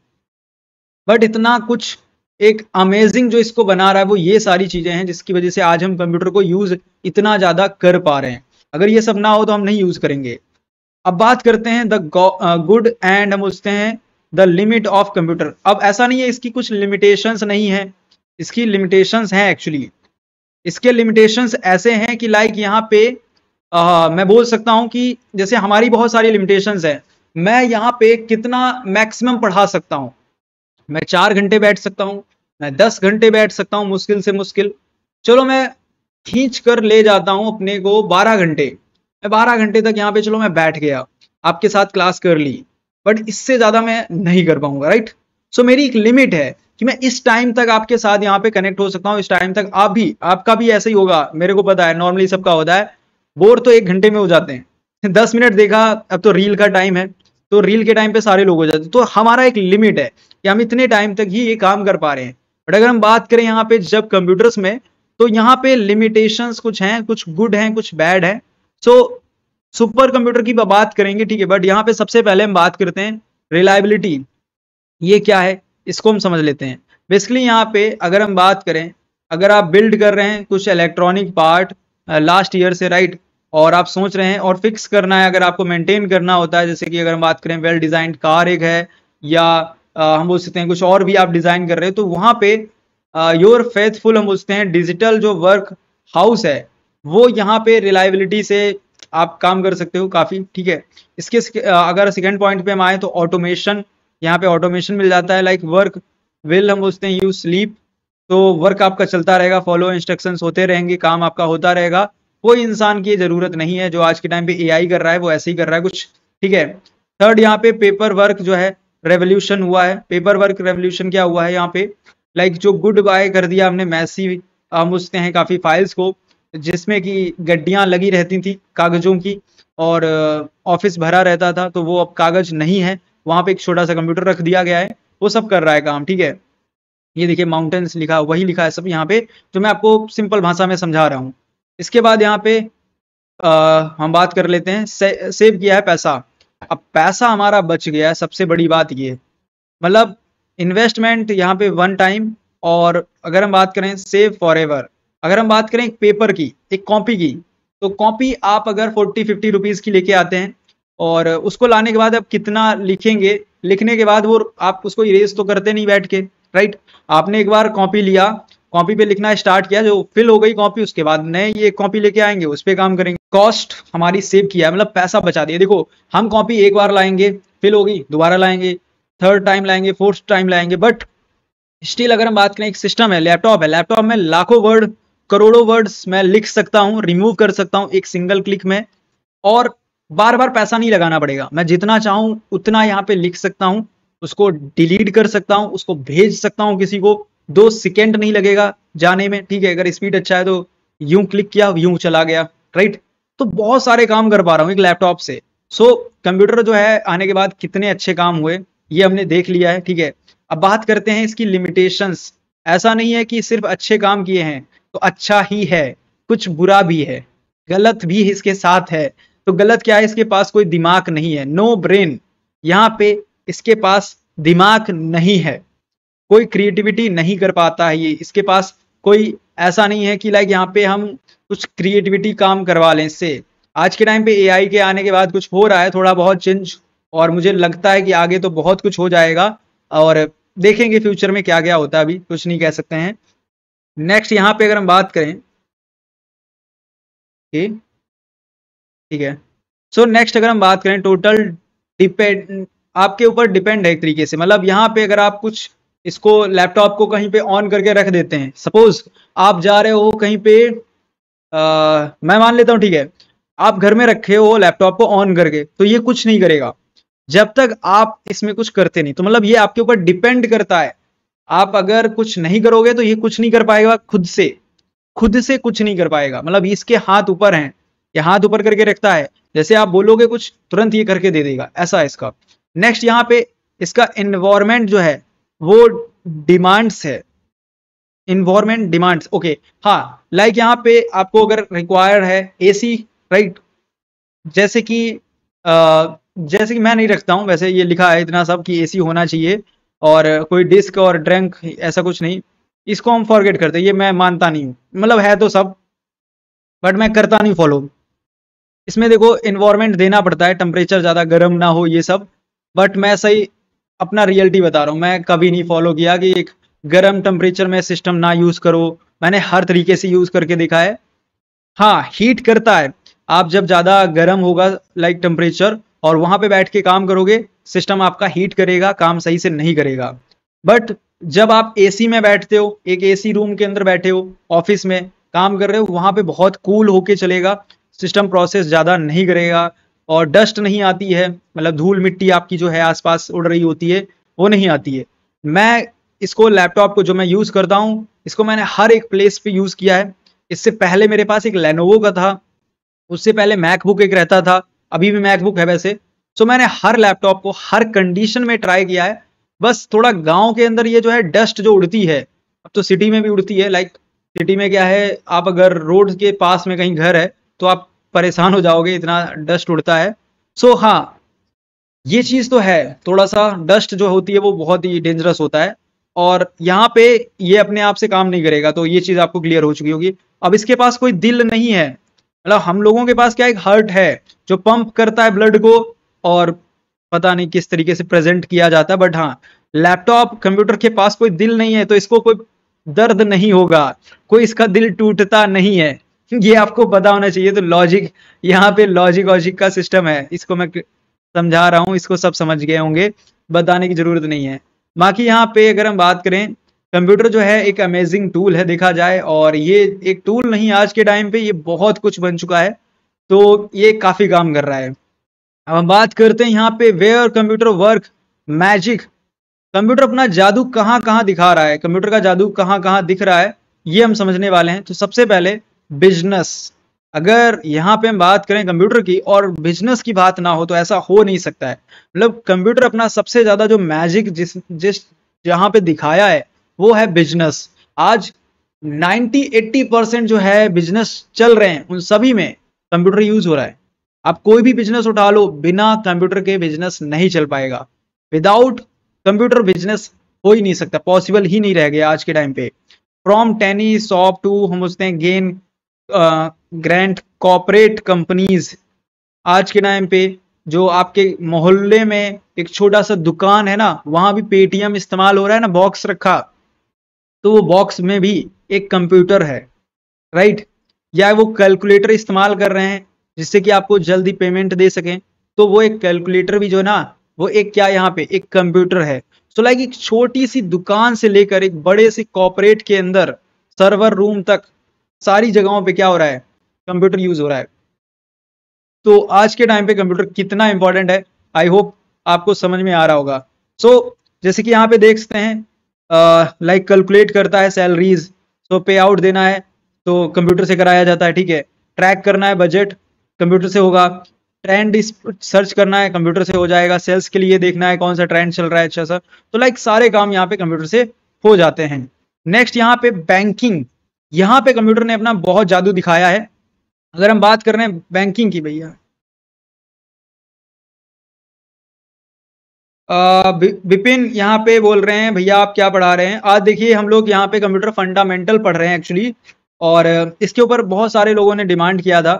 बट इतना कुछ एक अमेजिंग जो इसको बना रहा है वो ये सारी चीजें हैं, जिसकी वजह से आज हम कंप्यूटर को यूज इतना ज्यादा कर पा रहे हैं। अगर ये सब ना हो तो हम नहीं यूज करेंगे। अब बात करते हैं द गुड एंड, हम पूछते हैं द लिमिट ऑफ कंप्यूटर। अब ऐसा नहीं है इसकी कुछ लिमिटेशंस नहीं है, इसकी लिमिटेशंस हैं एक्चुअली। इसके लिमिटेशंस ऐसे हैं कि लाइक यहाँ पे मैं बोल सकता हूँ कि जैसे हमारी बहुत सारी लिमिटेशंस है, मैं यहाँ पे कितना मैक्सिमम पढ़ा सकता हूँ। मैं 4 घंटे बैठ सकता हूँ, मैं 10 घंटे बैठ सकता हूँ, मुश्किल से मुश्किल। चलो मैं खींच कर ले जाता हूँ अपने को 12 घंटे। मैं 12 घंटे तक यहाँ पे चलो मैं बैठ गया, आपके साथ क्लास कर ली, बट इससे ज्यादा मैं नहीं कर पाऊंगा, राइट। सो मेरी एक लिमिट है कि मैं इस टाइम तक आपके साथ यहाँ पे कनेक्ट हो सकता हूँ, इस टाइम तक आप भी, आपका भी ऐसा ही होगा, मेरे को पता है, नॉर्मली सबका होता है। बोर तो 1 घंटे में हो जाते हैं 10 मिनट देखा, अब तो रील का टाइम है, तो रील के टाइम पे सारे लोग हो जाते हैं। तो हमारा एक लिमिट है कि हम इतने टाइम तक ही ये काम कर पा रहे हैं। बट अगर हम बात करें यहाँ पे जब कंप्यूटर्स में, तो यहाँ पे लिमिटेशंस कुछ हैं, कुछ गुड हैं, कुछ बैड हैं। सो सुपर कंप्यूटर की बात करेंगे, ठीक है, बट यहाँ पे सबसे पहले हम बात करते हैं रिलायबिलिटी। ये क्या है इसको हम समझ लेते हैं। बेसिकली यहाँ पे अगर हम बात करें, अगर आप बिल्ड कर रहे हैं कुछ इलेक्ट्रॉनिक पार्ट लास्ट ईयर से, राइट, और आप सोच रहे हैं और फिक्स करना है, अगर आपको मेंटेन करना होता है, जैसे कि अगर हम बात करें वेल डिजाइंड कार एक है, या हम बोल सकते हैं कुछ और भी आप डिजाइन कर रहे हैं, तो वहां पे योर फेथफुल हम बोलते हैं डिजिटल जो वर्क हाउस है, वो यहाँ पे रिलायबिलिटी से आप काम कर सकते हो काफी, ठीक है। इसके अगर सेकेंड पॉइंट पे हम आए तो ऑटोमेशन, यहाँ पे ऑटोमेशन मिल जाता है, लाइक वर्क विल हम बोलते हैं यू स्लीप, तो वर्क आपका चलता रहेगा, फॉलो इंस्ट्रक्शंस होते रहेंगे, काम आपका होता रहेगा, कोई इंसान की जरूरत नहीं है। जो आज के टाइम पे एआई कर रहा है वो ऐसे ही कर रहा है कुछ, ठीक है। थर्ड यहाँ पे पेपर वर्क जो है रेवोल्यूशन हुआ है। पेपर वर्क रेवोल्यूशन क्या हुआ है यहाँ पे, लाइक जो गुड बाय कर दिया हमने मैसिव हम उसते हैं काफी फाइल्स को, जिसमें कि गड्डियां लगी रहती थी कागजों की, और ऑफिस भरा रहता था, तो वो अब कागज नहीं है, वहां पे एक छोटा सा कंप्यूटर रख दिया गया है, वो सब कर रहा है काम, ठीक है। ये देखिए माउंटेन्स लिखा, वही लिखा है सब यहाँ पे, जो मैं आपको सिंपल भाषा में समझा रहा हूँ। इसके बाद यहाँ पे हम बात कर लेते हैं सेव किया है पैसा। अब पैसा हमारा बच गया है, सबसे बड़ी बात ये, मतलब इन्वेस्टमेंट यहाँ पे वन टाइम, और अगर हम बात करें सेव फॉर एवर। अगर हम बात करें एक पेपर की, एक कॉपी की, तो कॉपी आप अगर 40-50 रुपीज की लेके आते हैं, और उसको लाने के बाद आप कितना लिखेंगे, लिखने के बाद वो आप उसको इरेज तो करते नहीं बैठ के, राइट। आपने एक बार कॉपी लिया, कॉपी पे लिखना स्टार्ट किया, जो फिल हो गई कॉपी, उसके बाद नए ये कॉपी लेके आएंगे, उस पर काम करेंगे। कॉस्ट हमारी सेव किया है, मतलब पैसा बचा दिया। देखो हम कॉपी एक बार लाएंगे, फिल होगी, दोबारा लाएंगे, थर्ड टाइम लाएंगे, फोर्थ टाइम लाएंगे, बट स्टिल अगर हम बात करें, एक सिस्टम है, लैपटॉप है, लैपटॉप में लाखों वर्ड, करोड़ों वर्ड्स मैं लिख सकता हूँ, रिमूव कर सकता हूँ एक सिंगल क्लिक में, और बार बार पैसा नहीं लगाना पड़ेगा। मैं जितना चाहूं उतना यहाँ पे लिख सकता हूं, उसको डिलीट कर सकता हूं, उसको भेज सकता हूं किसी को, 2 सेकेंड नहीं लगेगा जाने में, ठीक है। अगर स्पीड अच्छा है तो यूं क्लिक किया, यूं चला गया, राइट। तो बहुत सारे काम कर पा रहा हूँ एक लैपटॉप से। सो कंप्यूटर जो है आने के बाद कितने अच्छे काम हुए ये हमने देख लिया है, ठीक है। अब बात करते हैं इसकी लिमिटेशंस। ऐसा नहीं है कि सिर्फ अच्छे काम किए हैं तो अच्छा ही है, कुछ बुरा भी है, गलत भी इसके साथ है। तो गलत क्या है, इसके पास कोई दिमाग नहीं है, नो ब्रेन, यहाँ पे इसके पास दिमाग नहीं है, कोई क्रिएटिविटी नहीं कर पाता है ये, इसके पास कोई ऐसा नहीं है कि लाइक यहाँ पे हम कुछ क्रिएटिविटी काम करवा लें इससे। आज के टाइम पे एआई के आने के बाद कुछ हो रहा है थोड़ा बहुत चेंज, और मुझे लगता है कि आगे तो बहुत कुछ हो जाएगा, और देखेंगे फ्यूचर में क्या क्या होता है, अभी कुछ नहीं कह सकते हैं। नेक्स्ट यहाँ पे अगर हम बात करें, ठीक है। सो नेक्स्ट अगर हम बात करें, टोटल डिपेंड, आपके ऊपर डिपेंड है एक तरीके से, मतलब यहाँ पे अगर आप कुछ इसको लैपटॉप को कहीं पे ऑन करके रख देते हैं, सपोज आप जा रहे हो कहीं पे, मैं मान लेता हूँ, ठीक है, आप घर में रखे हो लैपटॉप को ऑन करके, तो ये कुछ नहीं करेगा जब तक आप इसमें कुछ करते नहीं। तो मतलब ये आपके ऊपर डिपेंड करता है, आप अगर कुछ नहीं करोगे तो ये कुछ नहीं कर पाएगा, खुद से कुछ नहीं कर पाएगा, मतलब इसके हाथ ऊपर हैं, ये हाथ ऊपर करके रखता है, जैसे आप बोलोगे कुछ तुरंत ये करके दे देगा, ऐसा है इसका। नेक्स्ट यहाँ पे इसका एनवायरमेंट जो है वो डिमांड्स है, इन्वायरमेंट डिमांड्स, ओके, हाँ, लाइक यहाँ पे आपको अगर रिक्वायर्ड है एसी, राइट, जैसे कि जैसे कि मैं नहीं रखता हूँ, वैसे ये लिखा है इतना सब कि एसी होना चाहिए, और कोई डिस्क और ड्रिंक ऐसा कुछ नहीं, इसको हम फॉरगेट करते हैं, ये मैं मानता नहीं हूँ, मतलब है तो सब, बट मैं करता नहीं फॉलो। इसमें देखो इन्वायरमेंट देना पड़ता है, टेम्परेचर ज़्यादा गर्म ना हो ये सब, बट मैं सही अपना रियलिटी बता रहा हूँ, मैं कभी नहीं फॉलो किया कि एक गर्म टेम्परेचर में सिस्टम ना यूज़ करो, मैंने हर तरीके से यूज करके देखा है। हाँ, हीट करता है। आप जब ज्यादा गर्म होगा लाइक टेम्परेचर और वहां पे बैठ के काम करोगे, सिस्टम आपका हीट करेगा, काम सही से नहीं करेगा। बट जब आप एसी में बैठते हो, एक एसी रूम के अंदर बैठे हो, ऑफिस में काम कर रहे हो, वहां पे बहुत कूल होके चलेगा, सिस्टम प्रोसेस ज्यादा नहीं करेगा और डस्ट नहीं आती है, मतलब धूल मिट्टी आपकी जो है आसपास उड़ रही होती है वो नहीं आती है। मैं इसको लैपटॉप को जो मैं यूज करता हूँ, इसको मैंने हर एक प्लेस पे यूज किया है। इससे पहले मेरे पास एक लेनोवो का था, उससे पहले मैकबुक एक रहता था, अभी भी मैकबुक है वैसे। सो मैंने हर लैपटॉप को हर कंडीशन में ट्राई किया है। बस थोड़ा गांव के अंदर ये जो है डस्ट जो उड़ती है, अब तो सिटी में भी उड़ती है, लाइक सिटी में क्या है, आप अगर रोड के पास में कहीं घर है तो आप परेशान हो जाओगे, इतना डस्ट उड़ता है। सो हाँ, ये चीज तो है, थोड़ा सा डस्ट जो होती है वो बहुत ही डेंजरस होता है और यहाँ पे ये अपने आप से काम नहीं करेगा, तो ये चीज आपको क्लियर हो चुकी होगी। अब इसके पास कोई दिल नहीं है, मतलब हम लोगों के पास क्या एक हार्ट है जो पंप करता है ब्लड को, और पता नहीं किस तरीके से प्रेजेंट किया जाता है, बट हाँ, लैपटॉप कंप्यूटर के पास कोई दिल नहीं है तो इसको कोई दर्द नहीं होगा, कोई इसका दिल टूटता नहीं है। ये आपको पता होना चाहिए। तो लॉजिक, यहाँ पे लॉजिक लॉजिक का सिस्टम है, इसको मैं समझा रहा हूँ, इसको सब समझ गए होंगे, बताने की जरूरत नहीं है। बाकी यहाँ पे अगर हम बात करें, कंप्यूटर जो है एक अमेजिंग टूल है देखा जाए, और ये एक टूल नहीं, आज के टाइम पे ये बहुत कुछ बन चुका है, तो ये काफी काम कर रहा है। अब हम बात करते हैं यहाँ पे where computer work magic, computer अपना जादू कहाँ कहाँ दिखा रहा है, कंप्यूटर का जादू कहाँ कहाँ दिख रहा है, ये हम समझने वाले हैं। तो सबसे पहले बिजनेस, अगर यहाँ पे हम बात करें कंप्यूटर की और बिजनेस की बात ना हो तो ऐसा हो नहीं सकता है। मतलब कंप्यूटर अपना सबसे ज्यादा जो मैजिक जिस जिस जहाँ पे दिखाया है वो है बिजनेस। आज 90-80% जो है बिजनेस चल रहे हैं उन सभी में कंप्यूटर यूज हो रहा है। आप कोई भी बिजनेस उठा लो, बिना कंप्यूटर के बिजनेस नहीं चल पाएगा। विदाउट कंप्यूटर बिजनेस हो ही नहीं सकता, पॉसिबल ही नहीं रह गया आज के टाइम पे। फ्रॉम टेनिस शॉप टू हम उसते हैं गेन ग्रैंड कॉपरेट कंपनीज, आज के टाइम पे जो आपके मोहल्ले में एक छोटा सा दुकान है ना, वहां भी पेटीएम इस्तेमाल हो रहा है ना, बॉक्स रखा, तो वो बॉक्स में भी एक कंप्यूटर है, राइट। या वो कैलकुलेटर इस्तेमाल कर रहे हैं जिससे कि आपको जल्दी पेमेंट दे सकें, तो वो एक कैलकुलेटर भी जो है ना, वो एक क्या यहाँ पे एक कंप्यूटर है। सो लाइक एक छोटी सी दुकान से लेकर एक बड़े से कॉर्पोरेट के अंदर सर्वर रूम तक सारी जगहों पे क्या हो रहा है, कंप्यूटर यूज हो रहा है। तो आज के टाइम पे कंप्यूटर कितना इंपॉर्टेंट है, आई होप आपको समझ में आ रहा होगा। सो जैसे कि यहाँ पे देख सकते हैं, लाइक कैलकुलेट करता है सैलरीज, तो पे आउट देना है तो कंप्यूटर से कराया जाता है, ठीक है। ट्रैक करना है बजट, कंप्यूटर से होगा। ट्रेंड सर्च करना है, कंप्यूटर से हो जाएगा। सेल्स के लिए देखना है कौन सा ट्रेंड चल रहा है अच्छा सा, तो लाइक सारे काम यहाँ पे कंप्यूटर से हो जाते हैं। नेक्स्ट यहाँ पे बैंकिंग, यहाँ पे कंप्यूटर ने अपना बहुत जादू दिखाया है। अगर हम बात कर रहे हैं बैंकिंग की, भैया विपिन यहाँ पे बोल रहे हैं, भैया आप क्या पढ़ा रहे हैं आज? देखिए हम लोग यहाँ पे कंप्यूटर फंडामेंटल पढ़ रहे हैं एक्चुअली, और इसके ऊपर बहुत सारे लोगों ने डिमांड किया था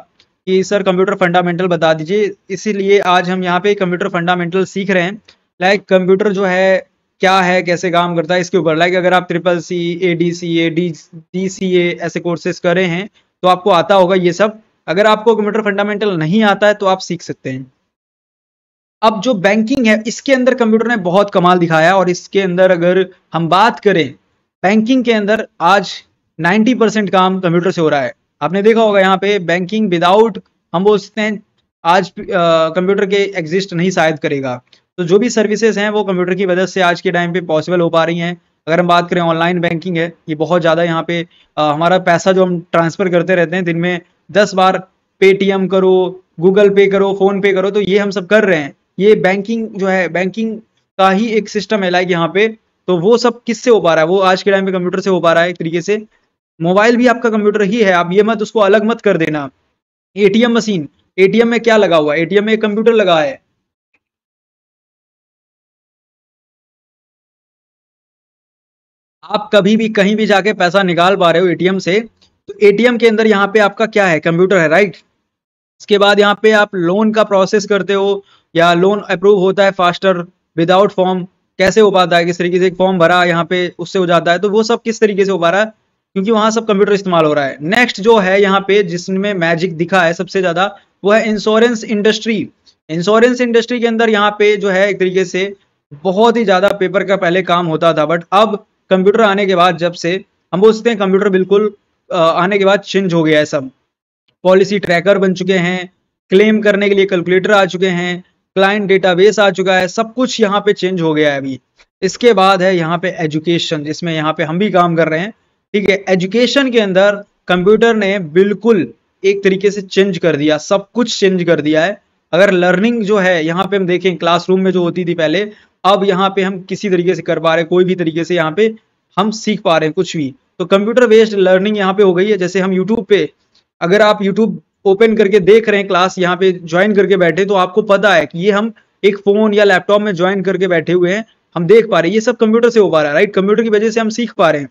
कि सर कंप्यूटर फंडामेंटल बता दीजिए, इसीलिए आज हम यहाँ पे कंप्यूटर फंडामेंटल सीख रहे हैं। लाइक कंप्यूटर जो है क्या है, कैसे काम करता है, इसके ऊपर। लाइक अगर आप CCC, ADCA, DCA ऐसे कोर्सेज करे हैं तो आपको आता होगा ये सब। अगर आपको कंप्यूटर फंडामेंटल नहीं आता है तो आप सीख सकते हैं। अब जो बैंकिंग है इसके अंदर कंप्यूटर ने बहुत कमाल दिखाया है, और इसके अंदर अगर हम बात करें बैंकिंग के अंदर आज 90% काम कंप्यूटर से हो रहा है। आपने देखा होगा यहाँ पे बैंकिंग विदाउट, हम बोलते हैं आज कंप्यूटर के एग्जिस्ट नहीं शायद करेगा। तो जो भी सर्विसेज हैं वो कंप्यूटर की वजह से आज के टाइम पे पॉसिबल हो पा रही हैं। अगर हम बात करें ऑनलाइन बैंकिंग है, ये बहुत ज़्यादा यहाँ पे हमारा पैसा जो हम ट्रांसफर करते रहते हैं दिन में 10 बार, पेटीएम करो, गूगल पे करो, फोन पे करो, तो ये हम सब कर रहे हैं। ये बैंकिंग जो है, बैंकिंग का ही एक सिस्टम है लाइक यहाँ पे। तो वो सब किससे हो पा रहा है, वो आज के टाइम पे कंप्यूटर से हो पा रहा है एक तरीके से। मोबाइल भी आपका कंप्यूटर ही है, आप ये मत उसको अलग मत कर देना। एटीएम मशीन, एटीएम में क्या लगा हुआ है, एटीएम में एक कंप्यूटर लगा है। आप कभी भी कहीं भी जाके पैसा निकाल पा रहे हो एटीएम से, तो एटीएम के अंदर यहाँ पे आपका क्या है, कंप्यूटर है, राइट। इसके बाद यहाँ पे आप लोन का प्रोसेस करते हो या लोन अप्रूव होता है फास्टर विदाउट फॉर्म, कैसे हो पाता है, किस तरीके से एक फॉर्म भरा यहाँ पे उससे हो जाता है, तो वो सब किस तरीके से हो पा रहा है, क्योंकि वहां सब कंप्यूटर इस्तेमाल हो रहा है। नेक्स्ट जो है यहाँ पे जिसमें मैजिक दिखा है सबसे ज्यादा, वो है इंश्योरेंस इंडस्ट्री। इंश्योरेंस इंडस्ट्री के अंदर यहाँ पे जो है एक तरीके से बहुत ही ज्यादा पेपर का पहले काम होता था, बट अब कंप्यूटर आने के बाद, जब से हम बोल सकते हैं कंप्यूटर बिल्कुल आने के बाद चेंज हो गया है सब। पॉलिसी ट्रैकर बन चुके हैं, क्लेम करने के लिए कैलकुलेटर आ चुके हैं, क्लाइंट डेटाबेस आ चुका है, सब कुछ यहाँ पे चेंज हो गया है अभी। इसके बाद है यहाँ पे एजुकेशन, जिसमें यहाँ पे हम भी काम कर रहे हैं, ठीक है। एजुकेशन के अंदर कंप्यूटर ने बिल्कुल एक तरीके से चेंज कर दिया, सब कुछ चेंज कर दिया है। अगर लर्निंग जो है यहाँ पे हम देखें क्लासरूम में जो होती थी पहले, अब यहाँ पे हम किसी तरीके से कर पा रहे हैं, कोई भी तरीके से यहाँ पे हम सीख पा रहे हैं कुछ भी। तो कंप्यूटर बेस्ड लर्निंग यहाँ पे हो गई है। जैसे हम यूट्यूब पे, अगर आप यूट्यूब ओपन करके देख रहे हैं क्लास, यहाँ पे ज्वाइन करके बैठे, तो आपको पता है कि ये हम एक फोन या लैपटॉप में ज्वाइन करके बैठे हुए हैं, हम देख पा रहे हैं, ये सब कंप्यूटर से हो पा रहा है, राइट। कंप्यूटर की वजह से हम सीख पा रहे हैं,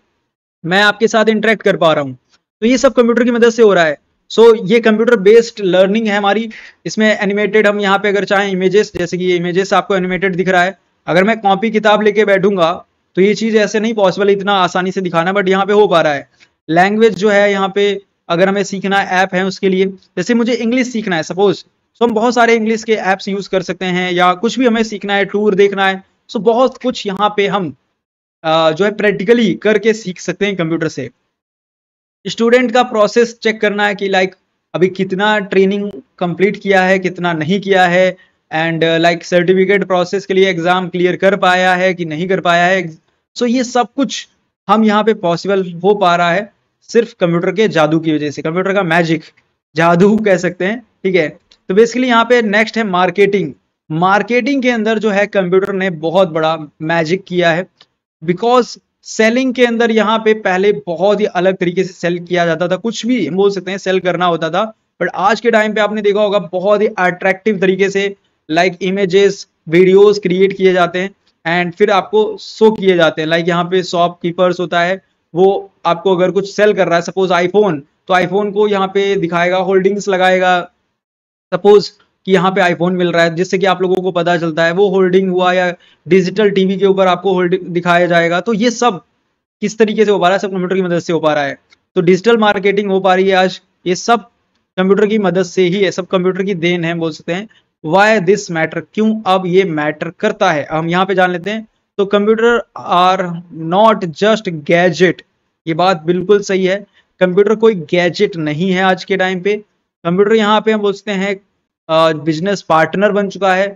मैं आपके साथ इंटरेक्ट कर पा रहा हूँ, तो ये सब कंप्यूटर की मदद से हो रहा है। सो ये कंप्यूटर बेस्ड लर्निंग है हमारी। इसमें एनिमेटेड, हम यहाँ पे अगर चाहें इमेजेस, जैसे कि ये इमेजेस आपको एनिमेटेड दिख रहा है, अगर मैं कॉपी किताब लेके बैठूंगा तो ये चीज ऐसे नहीं पॉसिबल इतना आसानी से दिखाना, बट यहाँ पे हो पा रहा है। लैंग्वेज जो है यहाँ पे, अगर हमें सीखना ऐप है उसके लिए, जैसे मुझे इंग्लिश सीखना है सपोज, तो हम बहुत सारे इंग्लिश के ऐप्स यूज कर सकते हैं, या कुछ भी हमें सीखना है, टूर देखना है, सो बहुत कुछ यहाँ पे हम जो है प्रैक्टिकली करके सीख सकते हैं कंप्यूटर से। स्टूडेंट का प्रोसेस चेक करना है कि लाइक अभी कितना ट्रेनिंग कंप्लीट किया है, कितना नहीं किया है, एंड लाइक सर्टिफिकेट प्रोसेस के लिए एग्जाम क्लियर कर पाया है कि नहीं कर पाया है। सो ये सब कुछ हम यहाँ पे पॉसिबल हो पा रहा है सिर्फ कंप्यूटर के जादू की वजह से, कंप्यूटर का मैजिक, जादू कह सकते हैं, ठीक है। तो बेसिकली यहाँ पे नेक्स्ट है मार्केटिंग। मार्केटिंग के अंदर जो है कंप्यूटर ने बहुत बड़ा मैजिक किया है, बिकॉज सेलिंग के अंदर यहाँ पे पहले बहुत ही अलग तरीके से सेल किया जाता था, कुछ भी बोल सकते हैं सेल करना होता था, बट आज के टाइम पे आपने देखा होगा बहुत ही अट्रैक्टिव तरीके से लाइक इमेजेस, वीडियोस क्रिएट किए जाते हैं एंड फिर आपको शो किए जाते हैं। लाइक यहाँ पे शॉपकीपर्स होता है, वो आपको अगर कुछ सेल कर रहा है, सपोज आईफोन, तो आईफोन को यहाँ पे दिखाएगा, होल्डिंग्स लगाएगा, सपोज कि यहाँ पे आईफोन मिल रहा है, जिससे कि आप लोगों को पता चलता है, वो होल्डिंग हुआ, या डिजिटल टीवी के ऊपर आपको होल्डिंग दिखाया जाएगा। तो ये सब किस तरीके से हो पा रहा है, सब कंप्यूटर की मदद से हो पा रहा है। तो डिजिटल मार्केटिंग हो पा रही है आज, ये सब कंप्यूटर की मदद से ही है, सब कंप्यूटर की देन है बोल सकते हैं। वाई दिस मैटर, क्यों अब ये मैटर करता है, हम यहाँ पे जान लेते हैं। तो computer are not just gadget, ये बात बिल्कुल सही है, कंप्यूटर कोई गैजेट नहीं है आज के टाइम पे। कंप्यूटर यहाँ पे हम बोलते हैं बिजनेस पार्टनर बन चुका है,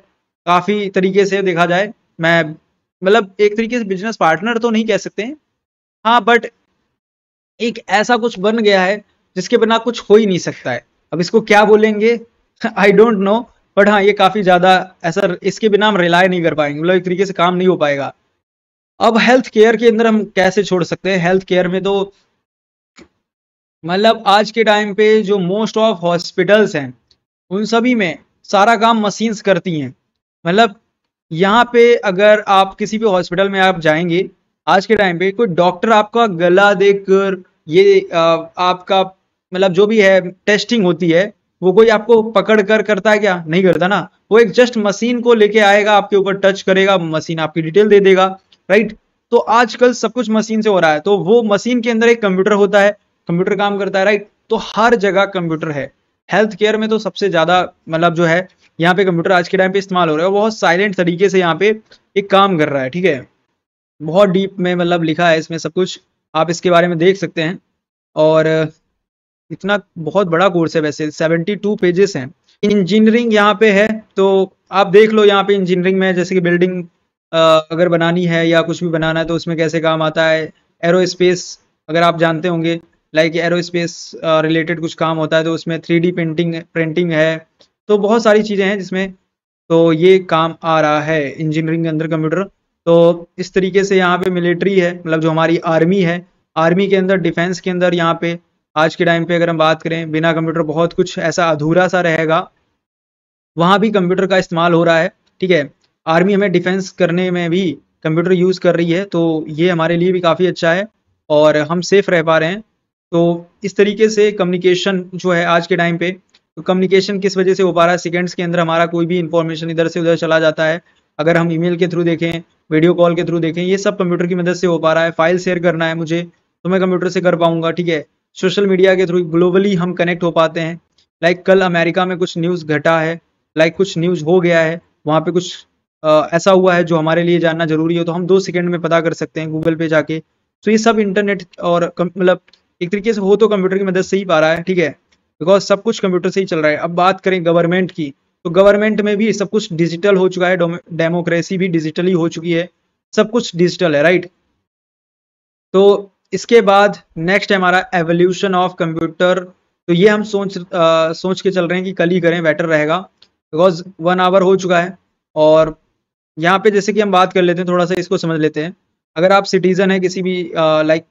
काफी तरीके से देखा जाए। मैं मतलब एक तरीके से बिजनेस पार्टनर तो नहीं कह सकते हैं, हाँ, बट एक ऐसा कुछ बन गया है जिसके बिना कुछ हो ही नहीं सकता है। अब इसको क्या बोलेंगे आई डोंट नो, बट हाँ ये काफी ज्यादा ऐसा, इसके बिना हम रिलाय नहीं कर पाएंगे, मतलब एक तरीके से काम नहीं हो पाएगा। अब हेल्थ केयर के अंदर हम कैसे छोड़ सकते हैं, हेल्थ केयर में तो मतलब आज के टाइम पे जो मोस्ट ऑफ हॉस्पिटल्स हैं उन सभी में सारा काम मशीन्स करती हैं। मतलब यहाँ पे अगर आप किसी भी हॉस्पिटल में आप जाएंगे, आज के टाइम पे कोई डॉक्टर आपका गला देखकर ये आपका मतलब जो भी है टेस्टिंग होती है, वो कोई आपको पकड़ कर करता है क्या, नहीं करता ना। वो एक जस्ट मशीन को लेके आएगा, आपके ऊपर टच करेगा, मशीन आपकी डिटेल दे देगा, राइट। तो आजकल सब कुछ मशीन से हो रहा है, तो वो मशीन के अंदर एक कंप्यूटर होता है, कंप्यूटर काम करता है, राइट। तो हर जगह कंप्यूटर है। हेल्थ केयर में तो सबसे ज्यादा मतलब जो है यहाँ पे कंप्यूटर आज के टाइम पे इस्तेमाल हो रहा है, बहुत साइलेंट तरीके से यहाँ पे एक काम कर रहा है, ठीक है। बहुत डीप में मतलब लिखा है इसमें सब कुछ, आप इसके बारे में देख सकते हैं। और इतना बहुत बड़ा कोर्स है, वैसे 72 पेजेस हैं। इंजीनियरिंग यहाँ पे है, तो आप देख लो यहाँ पे इंजीनियरिंग में जैसे कि बिल्डिंग अगर बनानी है या कुछ भी बनाना है तो उसमें कैसे काम आता है। एरोस्पेस अगर आप जानते होंगे, लाइक एरोस्पेस रिलेटेड कुछ काम होता है, तो उसमें 3D प्रिंटिंग है, तो बहुत सारी चीज़ें हैं जिसमें तो ये काम आ रहा है इंजीनियरिंग के अंदर कंप्यूटर। तो इस तरीके से यहाँ पे मिलिट्री है, मतलब जो हमारी आर्मी है, आर्मी के अंदर, डिफेंस के अंदर यहाँ पे आज के टाइम पे अगर हम बात करें, बिना कंप्यूटर बहुत कुछ ऐसा अधूरा सा रहेगा, वहाँ भी कंप्यूटर का इस्तेमाल हो रहा है, ठीक है। आर्मी हमें डिफेंस करने में भी कंप्यूटर यूज़ कर रही है, तो ये हमारे लिए भी काफ़ी अच्छा है और हम सेफ रह पा रहे हैं। तो इस तरीके से कम्युनिकेशन जो है आज के टाइम पे, तो कम्युनिकेशन किस वजह से हो पा रहा है, सेकंड्स के अंदर हमारा कोई भी इंफॉर्मेशन इधर से उधर चला जाता है। अगर हम ईमेल के थ्रू देखें, वीडियो कॉल के थ्रू देखें, ये सब कंप्यूटर की मदद से हो पा रहा है। फाइल शेयर करना है मुझे, तो मैं कंप्यूटर से कर पाऊंगा, ठीक है। सोशल मीडिया के थ्रू ग्लोबली हम कनेक्ट हो पाते हैं। लाइक कल अमेरिका में कुछ न्यूज़ घटा है, लाइक कुछ न्यूज़ हो गया है, वहाँ पे कुछ ऐसा हुआ है जो हमारे लिए जानना जरूरी हो, तो हम 2 सेकंड में पता कर सकते हैं गूगल पे जाके। तो ये सब इंटरनेट और मतलब एक तरीके से हो तो कंप्यूटर की मदद से ही पा रहा है, ठीक है, बिकॉज सब कुछ कंप्यूटर से ही चल रहा है। अब बात करें गवर्नमेंट की, तो गवर्नमेंट में भी सब कुछ डिजिटल हो चुका है, डेमोक्रेसी भी डिजिटली हो चुकी है, सब कुछ डिजिटल है, राइट। तो इसके बाद नेक्स्ट है हमारा एवोल्यूशन ऑफ कंप्यूटर। तो ये हम सोच के चल रहे हैं कि कल ही करें, बेटर रहेगा, बिकॉज 1 आवर हो चुका है। और यहाँ पे जैसे कि हम बात कर लेते हैं, थोड़ा सा इसको समझ लेते हैं। अगर आप सिटीजन है किसी भी लाइक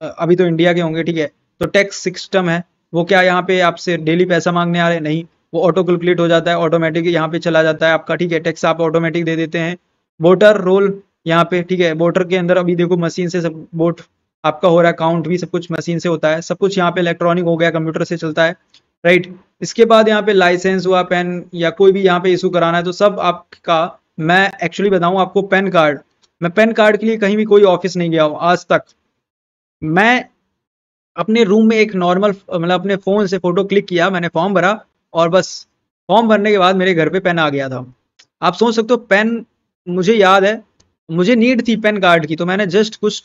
अभी तो इंडिया के होंगे, ठीक है, तो टैक्स सिस्टम है, वो क्या यहाँ पे आपसे डेली पैसा मांगने आ रहे हैं? नहीं, वो ऑटो कैलकुलेट हो जाता है, ऑटोमेटिक यहाँ पे चला जाता है आपका, ठीक है, टैक्स आप ऑटोमेटिक दे देते हैं। वोटर रोल यहाँ पे, ठीक है, वोटर के अंदर अभी देखो मशीन से सब वोट आपका हो रहा है, काउंट भी सब कुछ मशीन से होता है, सब कुछ यहाँ पे इलेक्ट्रॉनिक हो गया, कंप्यूटर से चलता है, राइट। इसके बाद यहाँ पे लाइसेंस हुआ, पेन या कोई भी यहाँ पे इशू कराना है तो सब आपका, मैं एक्चुअली बताऊं आपको, पेन कार्ड, मैं पेन कार्ड के लिए कहीं भी कोई ऑफिस नहीं गया हूँ आज तक। मैं अपने रूम में एक नॉर्मल मतलब अपने फ़ोन से फ़ोटो क्लिक किया, मैंने फॉर्म भरा और बस फॉर्म भरने के बाद मेरे घर पे पेन आ गया था। आप सोच सकते हो, पेन मुझे याद है, मुझे नीड थी पेन कार्ड की, तो मैंने जस्ट कुछ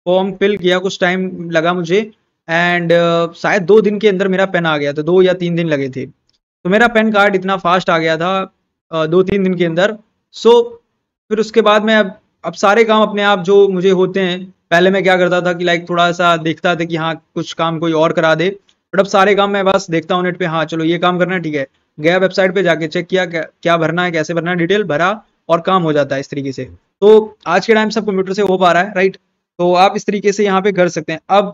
फॉर्म फिल किया, कुछ टाइम लगा मुझे, एंड शायद 2 दिन के अंदर मेरा पेन आ गया था, 2 या 3 दिन लगे थे। तो मेरा पेन कार्ड इतना फास्ट आ गया था 2-3 दिन के अंदर। सो फिर उसके बाद मैं अब सारे काम अपने आप जो मुझे होते हैं, पहले मैं क्या करता था कि लाइक थोड़ा सा देखता था कि हाँ कुछ काम कोई और करा दे, बट अब सारे काम मैं बस देखता हूँ नेट पे, हाँ चलो ये काम करना है, ठीक है, गया वेबसाइट पे जाके चेक किया क्या भरना है, कैसे भरना है, डिटेल भरा और काम हो जाता है इस तरीके से। तो आज के टाइम सब कंप्यूटर से हो पा रहा है, राइट। तो आप इस तरीके से यहाँ पे कर सकते हैं। अब